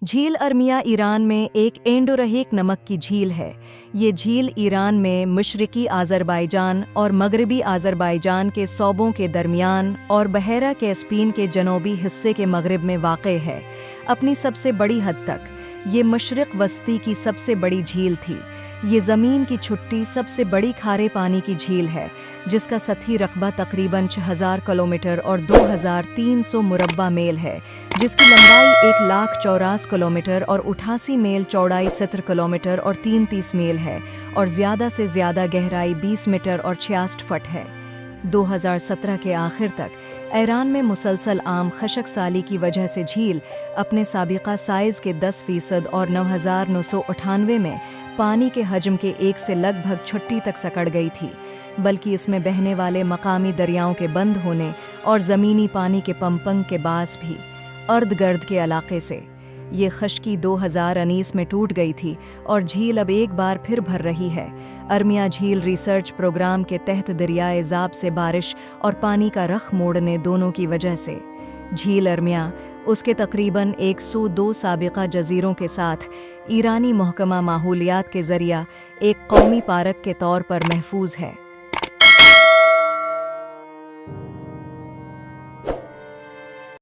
झील अर्मिया ईरान में एक एंडोरहीक नमक की झील है। ये झील ईरान में मशरकी आज़रबाईजान और मगरबी आज़रबाईजान के सूबों के दरमियान और बहरा कैस्पियन के जनूबी हिस्से के मगरब में वाक़े है। अपनी सबसे बड़ी हद तक ये मशरिक़ वस्ती की सबसे बड़ी झील थी। ये ज़मीन की छुट्टी सबसे बड़ी खारे पानी की झील है, जिसका सतही रकबा तकरीबन 6000 किलोमीटर और 2300 मुरब्बा मील है, जिसकी लंबाई 1,84,000 किलोमीटर और 88 मील, चौड़ाई 70 किलोमीटर और 33 मील है, और ज़्यादा से ज़्यादा गहराई 20 मीटर और 66 फुट है। 2017 के आखिर तक ईरान में मुसलसल आम खशक साली की वजह से झील अपने साबिक़ा साइज़ के 10% और 9,998 में पानी के हजम के 1 से लगभग छुट्टी तक सकड़ गई थी, बल्कि इसमें बहने वाले मकामी दरियाओं के बंद होने और ज़मीनी पानी के पंपंग के बास भी अर्द गर्द के इलाके से ये खश्की 2019 में टूट गई थी और झील अब एक बार फिर भर रही है। अर्मिया झील रिसर्च प्रोग्राम के तहत दरियाए ज़ाब से बारिश और पानी का रख मोड़ने दोनों की वजह से झील अर्मिया उसके तकरीबन 102 साबिक़ा जज़ीरों के साथ ईरानी महकमा माहौलियात के ज़रिया एक कौमी पार्क के तौर पर महफूज है।